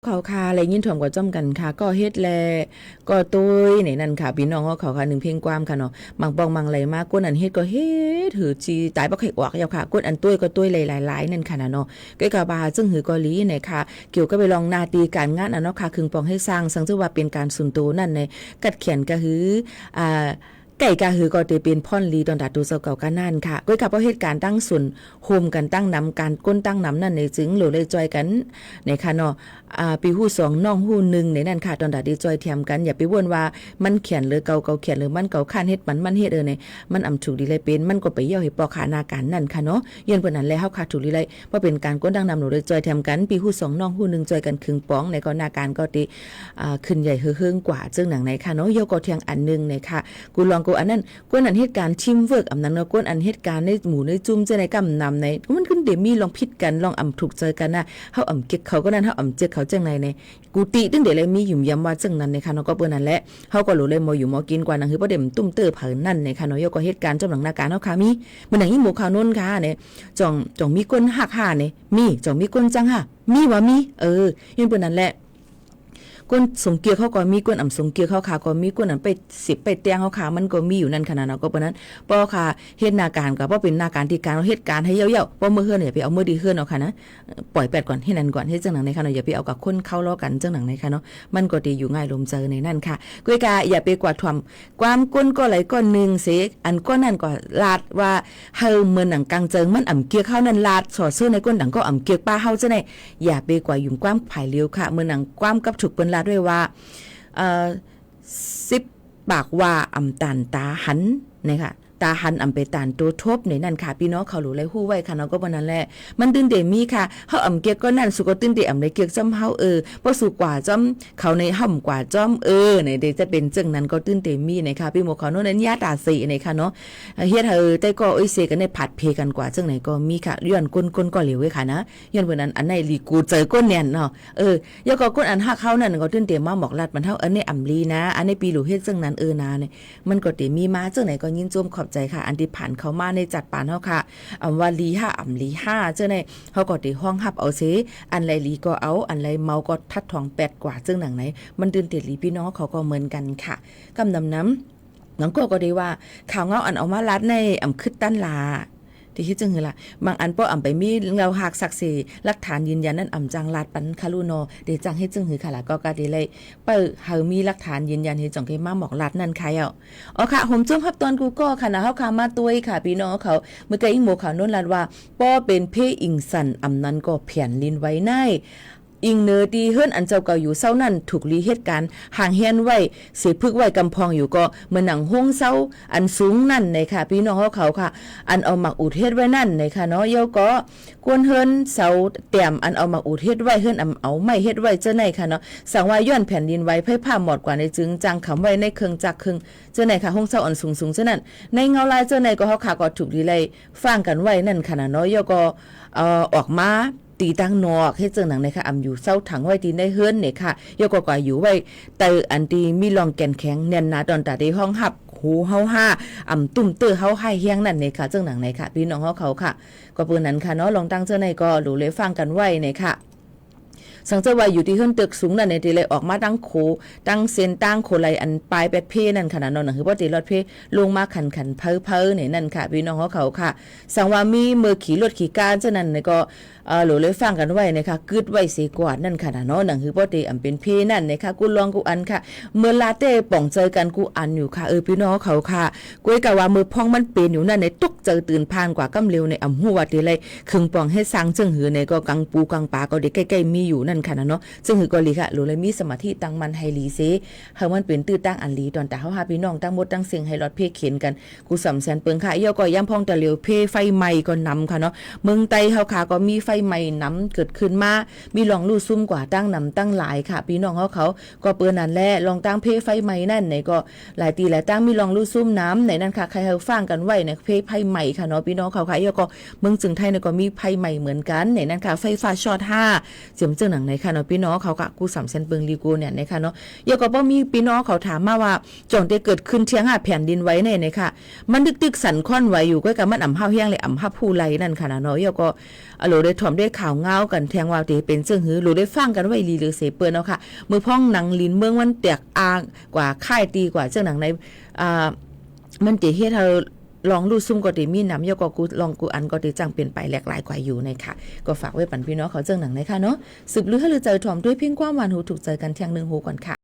เขาค่ะอะไรยินถ่อมกว่าจ้อมกันค่ะก็เฮ็ดแลก็ตุ้ยในนั่นค่ะพี่น้องเขาค่ะ1เพลงความค่ะเนาะมังปองมังไหลมากก้นอันเฮ็ดก็เฮ็ดถือจีตายบ่เคยออกยาวค่ะก้นอันตุ้ยก็ตุ้ยหลายๆนั่นค่ะเนาะก็กะบาซึ่งหือก็ลีเนี่ยค่ะเกี่ยวกับไปลองนาตีการงานอันเนาะค่ะครึ่งปองให้สร้างสังซึ่งว่าเป็นการสุนโตนั่นในกัดเขียนก็คือไก่กาหือก็จะเป็นพ่อนลีตอนดัดดูเซาเก่ากันนั่นค่ะก้อยกับเพราะเหตุการณ์ตั้งส่วนโฮมกันตั้งนำการก้นตั้งนำนั่นในจึงหรือเลยจอยกันในค่ะเนาะปีหู้2น้องหู้1ในนั่นค่ะตอนดัดดีจอยเทียมกันอย่าไปวนว่ามันเขียนหรือเก่าเขียนหรือมันเก่าข้านเฮ็ดมันเฮ็ดเนี่ยมันอำถูกดีเลยเป็นมันก็ไปเยี่ยวให้ปอขานาการนั่นค่ะเนาะยืนเพิ่นนั้นแล้วเฮาขาดถูกดีเลยว่าเป็นการก้นตั้งนำหรือเลยจอยเทียมกันปีหู้2น้องหู้1จอยกันครึ่งป้องในก็นาการก็ติขึ้นใหญ่เฮืองกว่าจึงหนังไหนค่ะเนาะเยี่ยวก็เทียงอันนึงในค่ะกูลองกูอันนั้นก้นอันเหตุการณ์ทีมเวิร์กอำนั้นเนาะก้นอันเหตุการณ์ในหมู่ในจุ่มจะในกำนำในมันขึ้นเดมีลองผิดกันลองอำถูกเจอกันนะเฮาอำเก็กเขาก็นั่นเฮาอำเจกเขาจังไหนในกูติตึงเดี๋ยวเลยมีหยุ่มยำว่าจังนั้นในค่ะเนาะก็เปิ้นนั่นแหละเฮาก็รู้เลยมออยู่มอกินกว่านั่นคือบ่ได้ตุ้มเตอเผานั่นในค่ะเนาะยกก็เหตุการณ์จำหลังหน้าการเฮาค่ะมีมันอย่างอีหมู่ข่าวโน้นค่ะเนี่ยจ่องมีก้นหักห่าเนี่ยมีจ่องมีก้นจังห่ามีว่ามียังเปิ้นนั่นแหละก้นสงเกียร์เขาก็มีก้นอ่ำสงเกียร์เขาขาก็มีก้นอ่ำไป10ไปเตียงเขาขามันก็มีอยู่นั่นขนาดนั้นก็เพราะนั้นปอค่ะเฮ็ดนาการก็บ่เป็นนาการที่การเฮ็ดการให้เยาๆบ่มื้อเฮือนเนี่ยไปเอามื้อดีเฮือนเอาค่ะนะปล่อยแปดก่อนให้นั่นก่อนเฮ็ดจังหนังในค่ะเนาะอย่าไปเอากับคนเข้าล้อกันจังหนังในค่ะเนาะมันก็ดีอยู่ง่ายลมเจอในนั่นค่ะก้อยกาอย่าไปกวาดความก้นก็ไหลก้อนนึงเสอันก้อนนั่นก็ลาดว่าเฮาเหมือนหนังกลางเจิงมันอ่ำเกียร์เข้านั่นลาดสอดซื้อในก้นดังก็อ่ำเกียร์ป้าเฮาจังได๋อย่าไปกว่ายุ่มความผายเลียวค่ะเหมือนหนังความกับฉุกเปิ้นลาดด้วยว่า10ปากว่าอำตันตาหันนะคะตาหันอำไปตานตัวทบในนั่นค่ะพี่น้องเขารู้เลยฮู้ไว้ค่ะเนาะก็บ่นั้นแหละมันตื่นเตมีค่ะเฮาอำเกียกก็นั่นสุก็ตื่นเตอำได้เกียกจำเฮาบ่สุกว่าจำเขาในห่ำกว่าจอมเนี่ยเดี๋ยวจะเป็นจังนั้นก็ตื่นเตมีนะคะพี่หมอเขาโน่นนั้นญาตาสีนะคะเนาะเฮ็ดแต่ก็เสกันในผัดเพกันกว่าจังไหนก็มีค่ะย้อนก้นก็เหลวไว้ค่ะนะย้อนเพิ่นนั้นอันไหนลีกูเจอก้นแน่นเนาะยาก็ก้นอันฮักเฮานั่นก็ตื่นเตมาหมอกลัดมันเฮาอันนี้อำลีนะอันนี้ปีหลูเฮ็ดจังนั้นนะเนี่ยมันก็เตมีมาจังไหนก็ยินจมขอบใจค่ะอันที่ผ่านเขามาในจัดปานเฮาค่ะว่าลี5อำลี5เจ้าในเฮาก็ได้ห้องฮับเอาซิอันไรลีก็เอาอันไรเมาก็ทัดทอง8กว่าซึ่งหนังไหนมันตื่นเตลีพี่น้องเขาก็เหมือนกันค่ะกำนำน้ำน้องก็ได้ว่าข่าวเงาอันเอามาลัดในอำคึดตั้นลาที่คิดจังหือล่ะบางอันป้ออำไปมีเราหักศักดิ์ศรีหลักฐานยืนยันนั้นอำจังลาดปันคารุโนเดจังให้จังหือค่ะล่ะก็กะได้เลยเปิ้เฮามีหลักฐานยืนยันให้จังให้มาหมอกลาดนั่นค่ะค่ะผมจุ่มฮับตอนกูก็ค่ะนะเฮาค่ะมาตุ้ยค่ะพี่น้องเขาเมื่อกี้อีหมู่ข่าวโน้นลาดว่าป้อเป็นเพอิงสันอำนั้นก็เพียนลินไว้ในอิงเนอดีเฮือนอันเจ้าเก่าอยู่เศร้านั่นถูกลีเหตุการณ์ห่างเฮียนไว้เสียพึกไว้กำพองอยู่ก็เหมือนหนังห้องเศร้าอันสูงนั่นในค่ะพี่น้องเขาค่ะอันเอาหมักอุดเฮ็ดไว้นั่นในค่ะเนาะเยาก็กวนเฮือนเสาเตี่ยมอันเอาหมักอุดเฮ็ดไว้เฮือนเอาไม่เฮ็ดไว้เจ้าในค่ะเนาะสั่งว่าย้อนแผ่นดินไว้ไผผ้าหมดกว่าในจึงจังคำไว้ในเครื่องจักรเครื่องเจ้าในค่ะห้องเศร้าอันสูงเจ้านั่นในเงาลายเจ้าในก็เขาค่ะก็ถูกลีไลฟังกันไว้นั่นค่ะเนาะเยาก็ออกมาตีตั้งนอกให้เจอหนังในค่ะอยู่เศร้าถังไว้ตีในเฮือนเนี่ยค่ะยกกว่าอยู่ไว้เตออันตีมีรองแก่นแข็งแน่นหนาตอนตาได้ห้องหับหูเฮาห้าตุ่มเตอเฮาให้เฮียงนั่นเนี่ยค่ะเจ้าหนังในค่ะพี่น้องเขาค่ะก็เปิ้นนั้นค่ะเนาะลองตั้งเจ้าในก็รู้เลยฟังกันไว้เนี่ยค่ะสังเจว่าอยู่ที่เฮือนตึกสูงนั่นในที่เลยออกมาตั้งโคตั้งเส้นตั้งโคไหลอันปลาย8เพนั่นขนาดนั้นคือว่าตีรถเพลงมาขันเพ้อเนี่ยนั่นค่ะพี่น้องเขาค่ะสังว่ามีมือขี่รถขี่การเจ้านั้นก็หลูเลยฟังกันไว้นะคะกึดไว้เสียกว่านั่นค่ะเนาะหนังคือว่าตีเป็นเพนั่นนะคะกูลองกูอันค่ะเมื่อลาเต้ป่องเจอกันกูอันอยู่ค่ะพี่น้องเขาค่ะกูกะว่ามือพองมันเป็นอยู่นั่นในตุกเจอตื่นผ่านกว่ากำเร็วในหัวตีเลยครึ่งป่องให้สร้างจึงหือในก็กังปูกังปาก็ได้ใกล้ๆมีอยู่นั่นค่ะเนาะซึ่งหือก็ลีค่ะหลูเลยมีสมาธิตั้งมันให้ลีเสเฮามันเป็นตื้อตั้งอันลีตอนแต่เฮาหาพี่น้องตั้งหมดตั้งเสียงให้รถเพเข็นกันกูสำแสนเปิงค่ะย่อก็ย่ำพองตะเหลียวเพไฟใหม่ก็นำค่ะเนาะเมืองไต้เฮาค่ะก็มีไฟใหม่น้ำเกิดขึ้นมามีลองลู่ซุ่มกว่าตั้งนำตั้งหลายค่ะพี่น้องเขาก็เปิ้นนั่นแหละลองตั้งเพไฟใหม่นั่นไหนก็หลายตีหลายตั้งมีลองลู่ซุ่มน้ำไหนนั่นค่ะใครเฮาฟังกันไว้เนี่ยเพไฟใหม่ค่ะเนาะพี่น้องเขาค่ะย่อก็เมืองจึงไทยเนี่ยก็มีไฟใหม่เหมือนกันไหนนั่นค่ะไฟฟ้าช็อต5เสียมจึงหนังไหนค่ะเนาะพี่น้องเขาค่ะกู3เซนเปิงลีกูเนี่ยนะคะเนาะย่อก็บ่มีพี่น้องเขาถามมาว่าจ่องได้เกิดขึ้นเที่ยงแผ่นดินไว้เนี่ยค่ะมันดึกๆสั่นค่อนไว้อยู่ก็กับมันอ่ำห้าวเฮียงเลยอ่ำห้าผู้ไหลนั่นค่ะเนาะย่อก็โหลได้ท ถ่อมได้ข่าวเงากันแทงว่าติเป็นเจิ้งหือรู้ได้ฟังกันไว้ลีหรือเสเปิ้นเนาะค่ะมือพ้องหนังลินเมืองมันแตกอางกว่าค่ายตีกว่าเจ้าหนังในมันติเฮ็ดเฮาลองดูซุ่มก็ติมีน้ำยอก็กูลองกูอันก็ติจังเปลี่ยนไปหลากหลายกว่าอยู่ในค่ะก็ฝากไว้ปันพี่น้องเขาเจ้าหนังในค่ะเนาะสืบลือให้ลือใจถ่อมด้วยเพียงความหวานหูถูกใจกันเที่ยงนึงหูก่อนค่ะ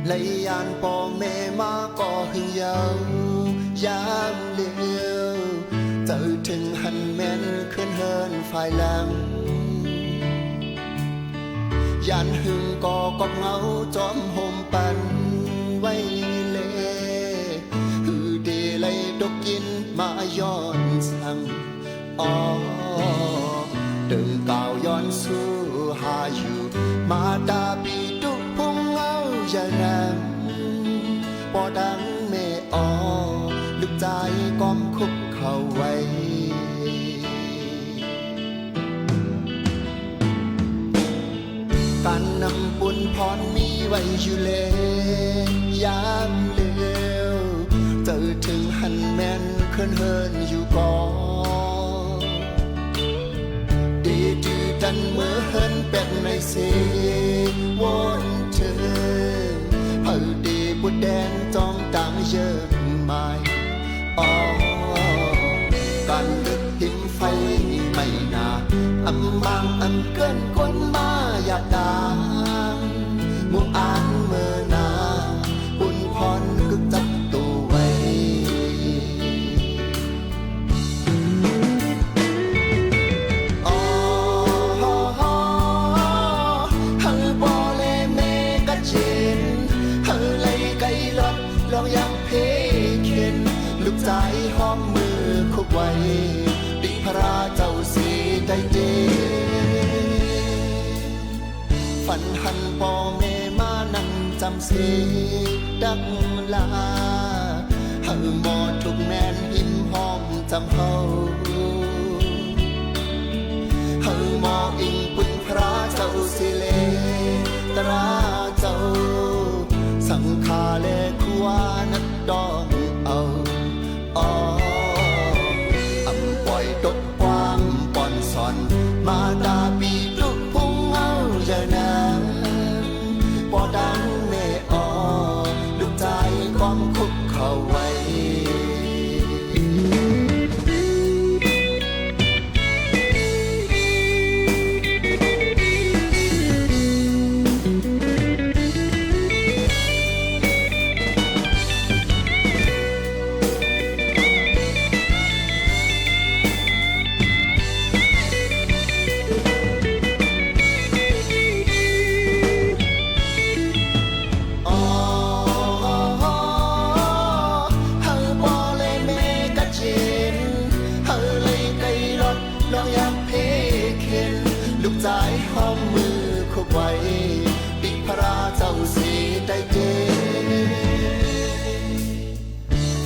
lấy an po mẹ má có hình dấu dám liêu tự thừng hành men khuyên hơn phải làm dàn hương có ngấu chóm hôm pan quay lệ hư đi lấy đốc kín màย้อนสั่งđừng caoย้อนสู้หาอยู่มาดาปีตุพงเงาอย่านังพอดังแม่ลึกใจก้มคุกเข้าไว้การนำบุญพรมีไว้อยู่เลยยามเร็วเจอถึงหันแม่นเคลื่อนเฮินอยู่ก่อนดีดื้อดันเมื่อเฮินเป็นในเสียวนเธอเผาดีบุดแดนจองต่างเยอะมายการลึกหิมไฟไม่นาอำบางอำเกินคนมาอยากดังมุงอ่านเมื่อนาบุญพรกึกจับตัวไว้ฮัลบอเลเมกะเจนฮัลเลยไกลลดลองยังเพเข็นลูกใจหอมมือคุกไว้ดิพระเจ้าสีได้เดฝันหันพ่อแม่มานั่งจำเสดังลาเฮาหมอทุกแม่นหิมหอมจำเฮาหมออิงปึงพระเจ้าสิเลตราเจ้าสังฆาเลขัวนัดดอนเอาอำปล่อยตกความป่อนสอนมาดาปีลุกพุ่งเอาอย่านั้นพอดังแม่ลูกใจความคุกเข้าไว้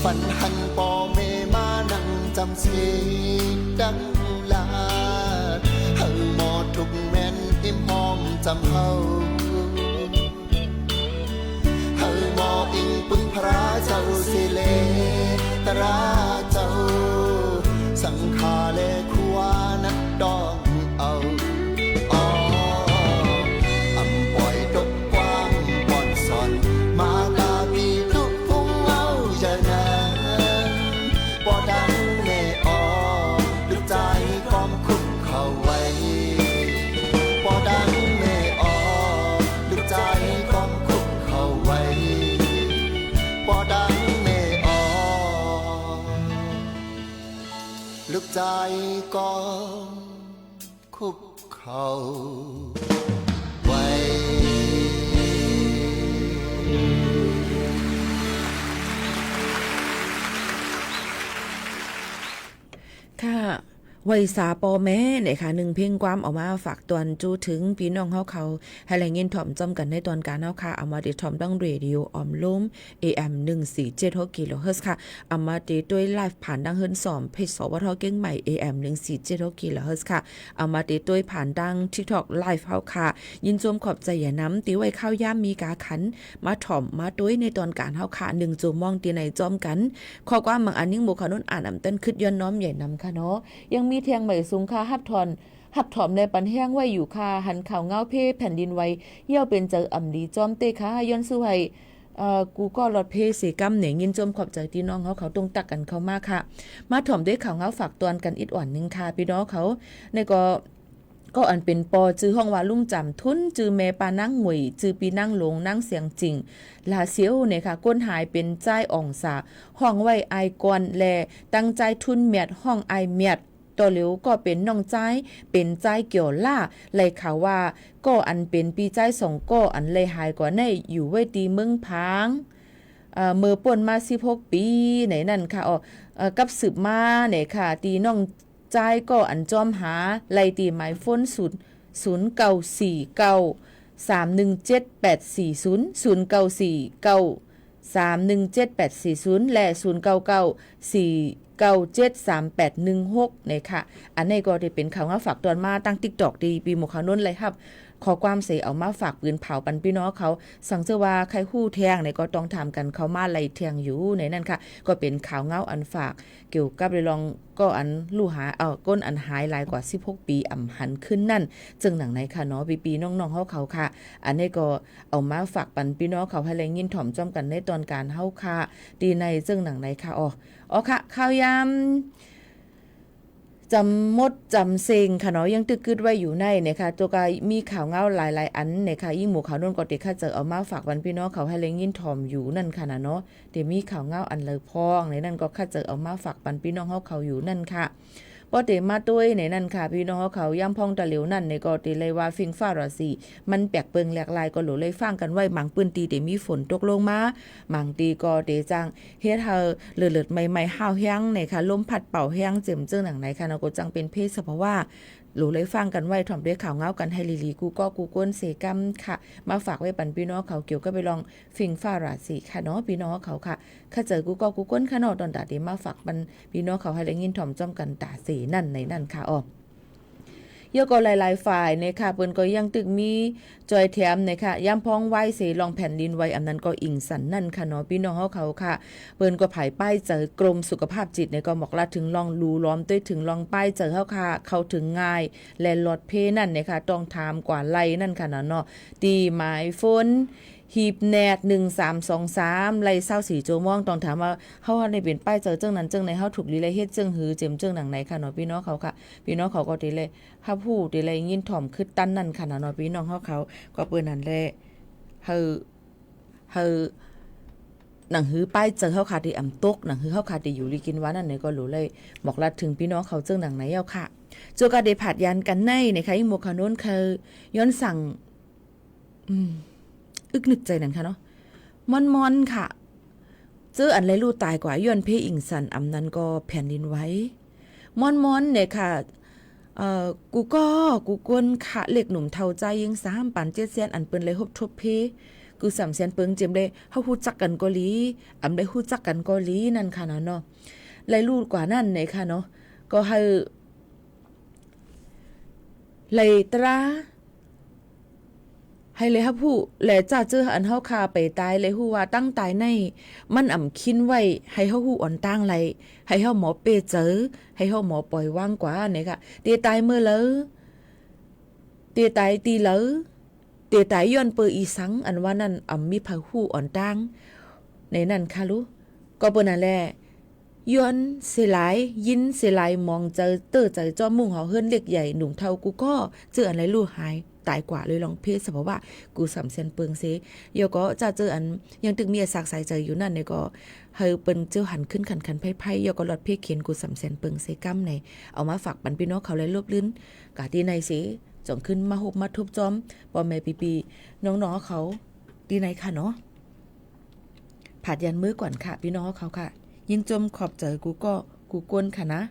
ฝันหันป่อแม่มานั่งจำเสียดังลาเฮาหมอทุกแม่นอิ่มหอมจำเฮาหมออิงปึงพระเจ้าสิเลตราเจ้าสังฆาเลขัวนัดดองเอาอำปล่อยตกความป่อนสอนมาดาบีลุกพุ่งเอาอย่านั้นพอดังแม่ลูกใจก้อมคุกเข้าไว้ ปอดังแม่ออลึกใจก็คุกเข่าไว้ค่ะไวยสาปอแม่เนี่ยค่ะ1เพลงความเอามาฝากตอนจูถึงพี่น้องเฮาเขาให้แลยินถ่อมจอมกันในตอนการเฮาค่ะเอามาติดถ่อมดังเรดิโอออมลม AM 1476กิโลเฮิรตซ์ค่ะเอามาติดด้วยไลฟ์ผ่านดังเฮิรนสอมเพจสวทเก้งใหม่ AM 1476กิโลเฮิรตซ์ค่ะเอามาติดด้วยผ่านดัง TikTok ไลฟ์เฮาค่ะยินจมขอบใจอย่าน้ำติไว้ข้าวย่ามมีกาขันมาถ่อมมาด้วยในตอนการเฮาค่ะ1จูมองตีในจอมกันข้อความบางอันยิ่งบ่ขนุนอ่านอำต้นคิดย้อนน้อมใหญ่นำค่ะเนาะยังมีเทียงใหม่สูงค่าหับถอมในปันแห้งไว้อยู่ค่ะหันข่าวเงาเพ่แผ่นดินไว้เยี่ยวเป็นเจออ่ำดีจอมเตค่ะย้อนสู้ให้กูก็รถเพเสกำเนี่ยยินจมขอบใจพี่น้องเขาตรงตักกันเข้ามาค่ะมาถ่อมด้วยข่าวเงาฝากตอนกันอีกอ่อนนึงค่ะพี่น้องเขาในก็อันเป็นปอจื้อห้องว่าลุงจำทุนจื้อแม่ปานั่งหวยจื้อปีนั่งหลงนั่งเสียงจริงลาเสียวเนี่ยค่ะก้นหายเป็นใจอ่องสาห้องไว้ไอกอนแลตั้งใจทุนเมียดห้องไอเมียดตัวเหลียวก็เป็นน้องใจเป็นใจเกี่ยวล่าเลยข่าวว่าก็อันเป็นปีใจสองก็อันเลยหายกว่าในอยู่ไว้ตีเมืองพังเมื่อป่นมา16ปีไหนนั่นค่ะกับสืบมาเนี่ยค่ะตีน้องใจก็อันจอมหาไล่ตีหมายฝน0949317840 และ0994973816เนี่ยค่ะอันนี้ก็ได้เป็นข่าวมาฝากตอนมาตั้ง TikTok ดีปีหมกขาวนุ่นเลยครับขอความเสียเอามาฝากปืนเผาปันพี่น้องเขาสั่งเจอว่าใครฮู้แทงเนี่ยก็ต้องถามกันเขามาไล่แทงอยู่ในนั่นค่ะก็เป็นข่าวเงาอันฝากเกี่ยวกับเรื่องลองก็อันลู่หาก้นอันหายหลายกว่า16ปีอ่ำหันขึ้นนั่นจึงหนังไหนค่ะเนาะปีน้องๆเขาค่ะอันนี้ก็เอามาฝากปันพี่น้องเขาให้แรงยินถ่อมจ้อมกันในตอนการเฮาค่ะดีในจึงหนังไหนค่ะค่ะข่าวยามจำมดจำเซงค่ะเนาะยังตึกกึดไว้อยู่ในเนี่ยค่ะตัวกายมีข่าวเงาหลายๆอันเนี่ยค่ะยิ่งหมู่ข่าวนุ่นก็เด็กค่ะเจอเอามาฝากวันพี่น้องเขาให้เล็งยินถ่อมอยู่นั่นค่ะนะเนาะเดี๋ยวมีข่าวเงาอันเลยพองในนั่นก็ค่ะเจอเอามาฝากปันพี่น้องเขาอยู่นั่นค่ะพอเตมาด้วยในนั่นค่ะพี่น้องเขาย่ำพองตะเหลียวนั่นในก็ติเลยว่าฟิงฟ้าราศีมันแปลกเปิงแหลกลายก็หลเลยฟังกันไว้หมังปืนตีเดี๋ยวมีฝนตกลงมาหมังตีก็เดจังเฮ็ดเฮาเลือดใหม่ๆห้าวแห้งในค่ะลมพัดเป่าแห้งเจิมเจ้าหนังไหนค่ะเนาะก็จังเป็นเพศเพราะว่าหลูเลยฟังกันไว้ถ่อมด้วยข่าวเงากันให้ลีกูก็กูก้นเสกำค่ะมาฝากไว้ปันพี่น้องเขาเกี่ยวก็ไปลองฟิงฟ้าราศีค่ะเนาะพี่น้องเขาค่ะข้าเจอกูก็กูก้นค่ะเนาะตอนตาเดมาฝากปันพี่น้องเขาให้ได้ยินถ่อมจ้อมกันตาสีนั่นในนั่นค่ะเยอะก็หลายๆฝ่ายเนี่ยค่ะเปิ้นก็ยังตึกมีจอยแถมเนี่ยค่ะย่ำพ้องไว้เสลองแผ่นดินไว้อันนั้นก็อิงสันนั่นค่ะเนาะพี่น้องเขาค่ะเปิ้นก็ไผป้ายเจอกรมสุขภาพจิตเนี่ยก็บอกละถึงลองรูล้อมด้วยถึงลองป้ายเจอเขาค่ะเข้าถึงง่ายและลดเพนั่นเนี่ยค่ะต้องถามกว่าไล่นั่นค่ะเนาะตีหมายฝนหีบแนด1323ไล่24โจม่องต้องถามว่าเฮาได้เป็นป้ายเจอเจ้งนั้นเจ้งในเฮาถูกลีเลยเฮ็ดเจ้งหือเจิมเจ้งหนังไหนค่ะเนาะพี่น้องเขาค่ะพี่น้องเขาก็ติเลยถ้าพูดติเลยยินถ่อมคือตั้นนั่นค่ะเนาะพี่น้องเขาก็เปิ้นนั่นแหละเฮาหนังหือป้ายเจอเฮาค่ะที่อำตกหนังหือเฮาค่ะที่อยู่ลีกินว่านั่นเนี่ยก็รู้เลยบอกลัดถึงพี่น้องเขาเจ้งหนังไหนเอาค่ะโจกะได้ผัดยันกันในนะคะอีหมวกขนุนคือย้อนสั่งอึกนึกใจนั่นค่ะเนาะมอนค่ะเจออันไรลู่ตายกว่าย้อนเพอิงสันอำนั้นก็แผ่นดินไว้มอนเนี่ยค่ะกูกวนค่ะเล็กหนุ่มเท่าใจยัง3ปัน7แสนอันเปิ้นเลยฮบทบเพกู3แสนเปิ้งเจมได้เฮาฮู้จักกันก็ลีอำได้ฮู้จักกันก็ลีนั่นค่ะเนาะไรลู่กว่านั่นเนี่ยค่ะเนาะก็ให้เลยตราให้เลยครับผู้แหล่จ้าเจออันเฮาคาไปตายเลยฮู้ว่าตั้งตายในมันอ่ำคินไว้ให้เฮาฮู้อ่อนตั้งไหลให้เฮาหมอเปเจอให้เฮาหมอปล่อยว่างกว่าเนี่ยค่ะเตตายเมื่อเลอเตตายตีเลอเตตายย้อนเปออีสังอันว่านั่นอ่ำมีพาฮู้อ่อนตั้งในนั่นค่ะลูกก็เปิ้นนั่นแหละย้อนเสหลายยินเสหลายมองเจอเตอใจจอมมุ่งเฮาเฮิรนเล็กใหญ่หนุ่มเท่ากูก็เจออันไรลูกหาย ตายกว่าเลยลองเพศเพราะว่ากูสำเซนเปิงเซเดี๋ยวก็จะเจออันยังตึกมีสักสายใจอยู่นั่นเนี่ยก็เฮาเปิ้นเจ้าหันขึ้นขันไพ่ๆเดี๋ยวก็ลดเพศเขียนกูสำเซนเปิงเซกัมในเอามาฝากปันพี่น้องเขาเลยลบลิ้นกะที่ในเสจ่องขึ้นมาหบมาทุบจอมปอแม่ปีๆน้องๆเขาดีไหนค่ะเนาะผัดยันมือก่อนค่ะพี่น้องเขาค่ะยินจมขอบใจกูก็กูกวนค่ะนะ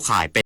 ขายเป็น